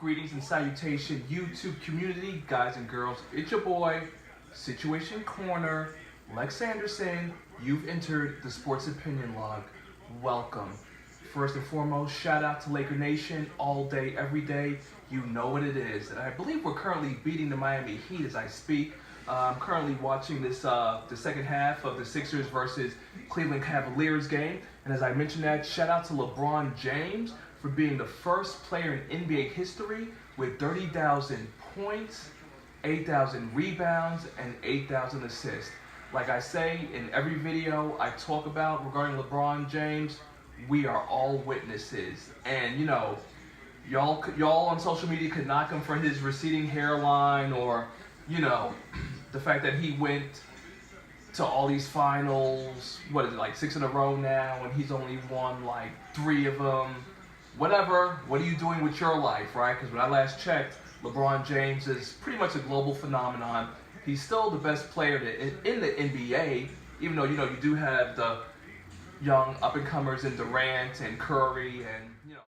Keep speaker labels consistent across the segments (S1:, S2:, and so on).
S1: Greetings and salutation, YouTube community, guys and girls. It's your boy, Situation Corner, Lex Anderson. You've entered the Sports Opinion Log. Welcome. First and foremost, shout out to Laker Nation all day, every day. You know what it is. And I believe we're currently beating the Miami Heat as I speak. I'm currently watching this the second half of the Sixers versus Cleveland Cavaliers game. And as I mentioned that, shout out to LeBron James for being the first player in NBA history with 30,000 points, 8,000 rebounds, and 8,000 assists. Like I say in every video I talk about regarding LeBron James, we are all witnesses. And you know, y'all on social media could knock him for his receding hairline, or you know, the fact that he went to all these finals, what is it, like 6 in a row now, and he's only won like 3 of them. Whatever, what are you doing with your life, right? Because when I last checked, LeBron James is pretty much a global phenomenon. He's still the best player in the NBA, even though, you know, you do have the young up-and-comers in Durant and Curry and, you know.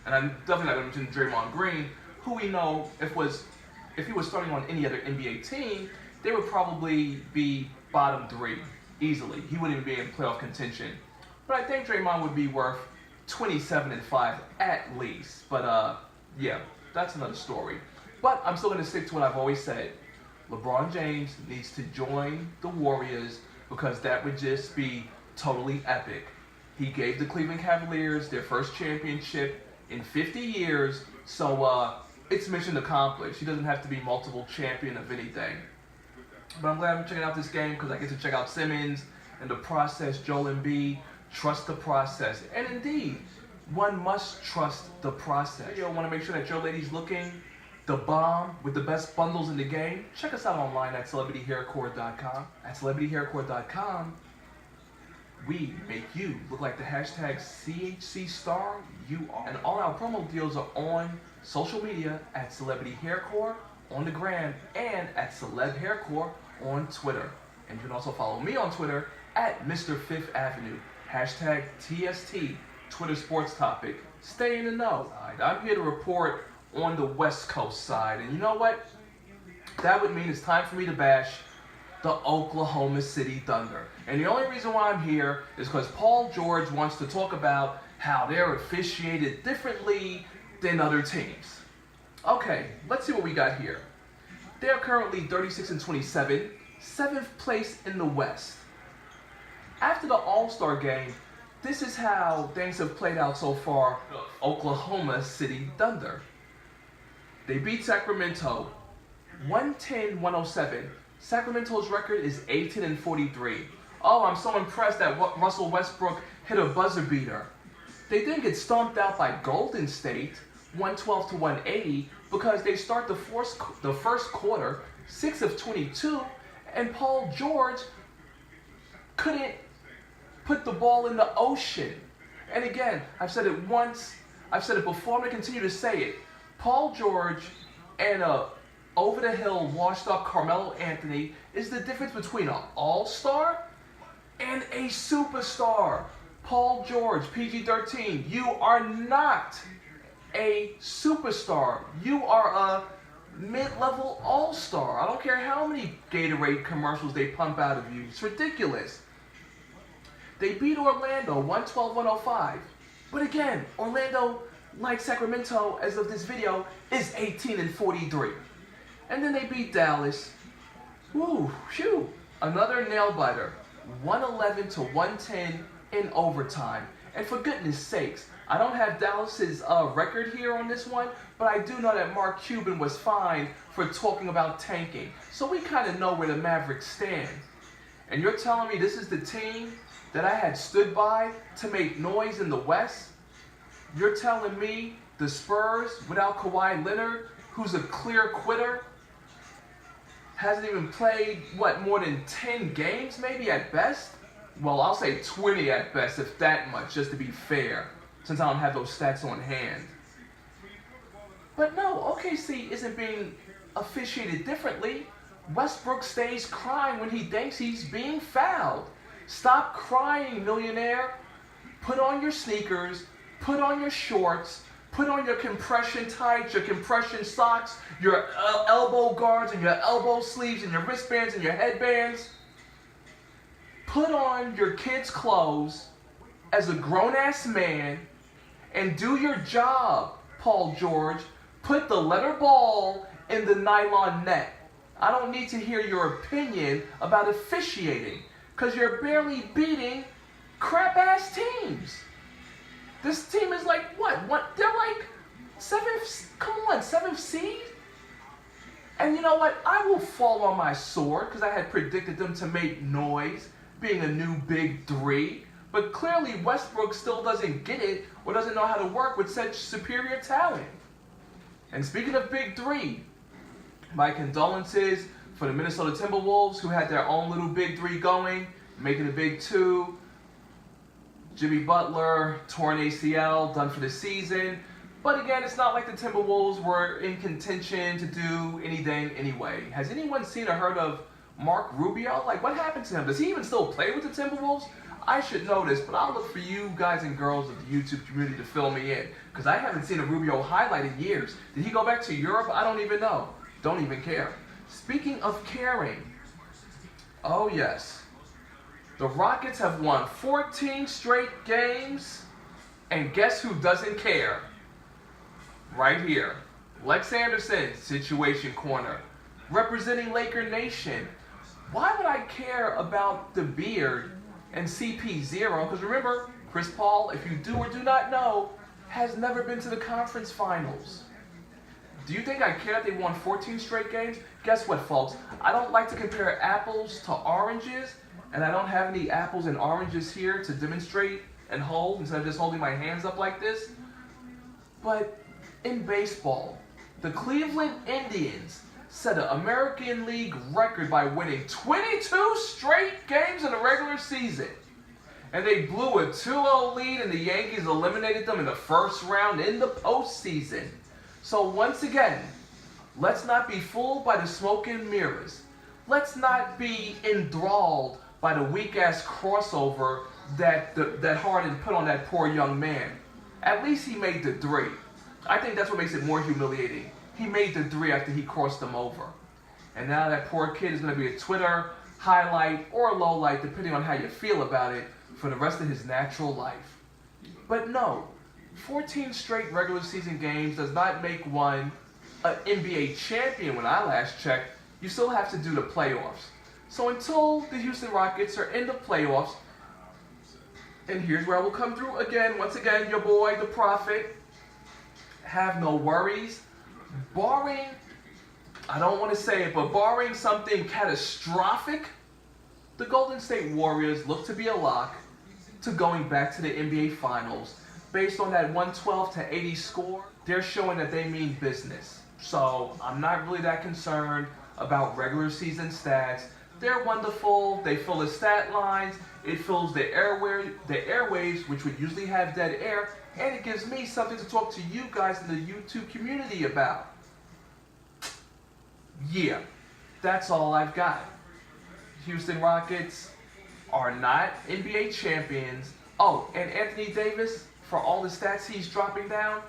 S1: And I'm definitely not going to mention Draymond Green, who we know if he was starting on any other NBA team, they would probably be bottom 3 easily. He wouldn't even be in playoff contention. But I think Draymond would be worth 27-5 at least. But yeah, that's another story. But I'm still going to stick to what I've always said. LeBron James needs to join the Warriors because that would just be totally epic. He gave the Cleveland Cavaliers their first championship in 50 years, so it's mission accomplished. He doesn't have to be multiple champion of anything. But I'm glad I'm checking out this game because I get to check out Simmons and the process, Joel Embiid. Trust the process. And indeed, one must trust the process. You want to make sure that your lady's looking the bomb with the best bundles in the game. Check us out online at celebrityhaircore.com. At celebrityhaircore.com, we make you look like the hashtag CHC star you are. And all our promo deals are on social media at Celebrity Haircore on the gram and at Celeb Haircore on Twitter. And you can also follow me on Twitter at Mr. Fifth Avenue. Hashtag TST, Twitter sports topic. Stay in the know. I'm here to report on the West Coast side. And you know what? That would mean it's time for me to bash the Oklahoma City Thunder. And the only reason why I'm here is because Paul George wants to talk about how they're officiated differently than other teams. Okay, let's see what we got here. They're currently 36-27, 7th place in the West. After the All-Star game, this is how things have played out so far. Oklahoma City Thunder. They beat Sacramento 110-107. Sacramento's record is 18-43. Oh, I'm so impressed that Russell Westbrook hit a buzzer beater. They didn't get stomped out by Golden State 112-180 because they start the first quarter 6 of 22, and Paul George couldn't put the ball in the ocean. And again, I've said it once, I've said it before, I'm going to continue to say it. Paul George and over-the-hill, washed-up Carmelo Anthony is the difference between an all-star and a superstar. Paul George, PG13, you are not a superstar. You are a mid-level all-star. I don't care how many Gatorade commercials they pump out of you. It's ridiculous. They beat Orlando 112-105. But again, Orlando, like Sacramento as of this video, is 18-43. And then they beat Dallas. Woo, shoo. Another nail-biter. 111-110 in overtime. And for goodness sakes, I don't have Dallas's record here on this one, but I do know that Mark Cuban was fined for talking about tanking. So we kind of know where the Mavericks stand. And you're telling me this is the team that I had stood by to make noise in the West? You're telling me the Spurs, without Kawhi Leonard, who's a clear quitter, hasn't even played, what, more than 10 games maybe at best? Well, I'll say 20 at best, if that much, just to be fair, since I don't have those stats on hand. But no, OKC isn't being officiated differently. Westbrook stays crying when he thinks he's being fouled. Stop crying, millionaire. Put on your sneakers, put on your shorts, put on your compression tights, your compression socks, your elbow guards and your elbow sleeves and your wristbands and your headbands. Put on your kids' clothes as a grown-ass man and do your job, Paul George. Put the letter ball in the nylon net. I don't need to hear your opinion about officiating, because you're barely beating crap-ass teams. This team is like, what? They're like seventh seed? And you know what? I will fall on my sword, because I had predicted them to make noise, being a new big three. But clearly Westbrook still doesn't get it, or doesn't know how to work with such superior talent. And speaking of big three, my condolences for the Minnesota Timberwolves, who had their own little big three going, making a big two. Jimmy Butler, torn ACL, done for the season. But again, it's not like the Timberwolves were in contention to do anything anyway. Has anyone seen or heard of Mark Rubio? Like, what happened to him? Does he even still play with the Timberwolves? I should know this, but I'll look for you guys and girls of the YouTube community to fill me in, because I haven't seen a Rubio highlight in years. Did he go back to Europe? I don't even know. Don't even care. Speaking of caring, oh yes, the Rockets have won 14 straight games, and guess who doesn't care? Right here, Lex Anderson, Situation Corner, representing Laker Nation. Why would I care about the beard and CP0? Because remember, Chris Paul, if you do or do not know, has never been to the conference finals. Do you think I care that they won 14 straight games? Guess what, folks? I don't like to compare apples to oranges, and I don't have any apples and oranges here to demonstrate and hold instead of just holding my hands up like this. But in baseball, the Cleveland Indians set an American League record by winning 22 straight games in the regular season. And they blew a 2-0 lead, and the Yankees eliminated them in the first round in the postseason. So once again, let's not be fooled by the smoke and mirrors. Let's not be enthralled by the weak-ass crossover that Harden put on that poor young man. At least he made the three. I think that's what makes it more humiliating. He made the three after he crossed them over. And now that poor kid is going to be a Twitter highlight or a low light, depending on how you feel about it, for the rest of his natural life. But no, 14 straight regular season games does not make one an NBA champion. When I last checked, you still have to do the playoffs. So until the Houston Rockets are in the playoffs, and here's where I will come through again, once again, your boy, the Prophet, have no worries. Barring, I don't want to say it, but barring something catastrophic, the Golden State Warriors look to be a lock to going back to the NBA Finals. Based on that 112-80 score, they're showing that they mean business. So I'm not really that concerned about regular season stats. They're wonderful. They fill the stat lines. It fills the airwaves, which would usually have dead air, and it gives me something to talk to you guys in the YouTube community about. Yeah, that's all I've got. Houston Rockets are not NBA champions. Oh, and Anthony Davis, for all the stats he's dropping down,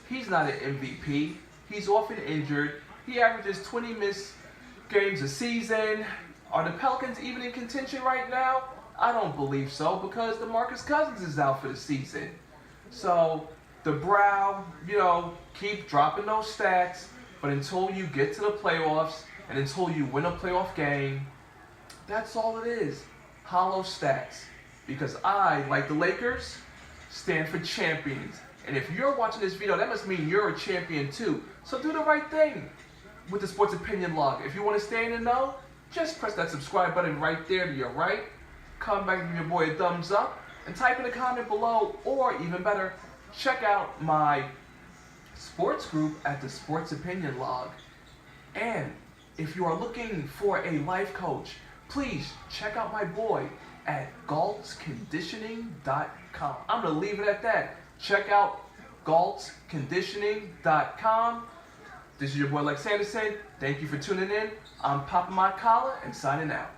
S1: he's not an MVP. He's often injured. He averages 20 missed games a season. Are the Pelicans even in contention right now? I don't believe so because DeMarcus Cousins is out for the season. So the brow, keep dropping those stats, but until you get to the playoffs and until you win a playoff game, that's all it is. Hollow stats. Because I, like the Lakers, stand for champions. And if you're watching this video, that must mean you're a champion too. So do the right thing with the Sports Opinion Log. If you want to stay in the know, just press that subscribe button right there to your right. Come back and give your boy a thumbs up. And type in a comment below, or even better, check out my sports group at the Sports Opinion Log. And if you are looking for a life coach, please check out my boy at galtzconditioning.com. I'm going to leave it at that. Check out galtzconditioning.com. This is your boy Lex Anderson. Thank you for tuning in. I'm popping my collar and signing out.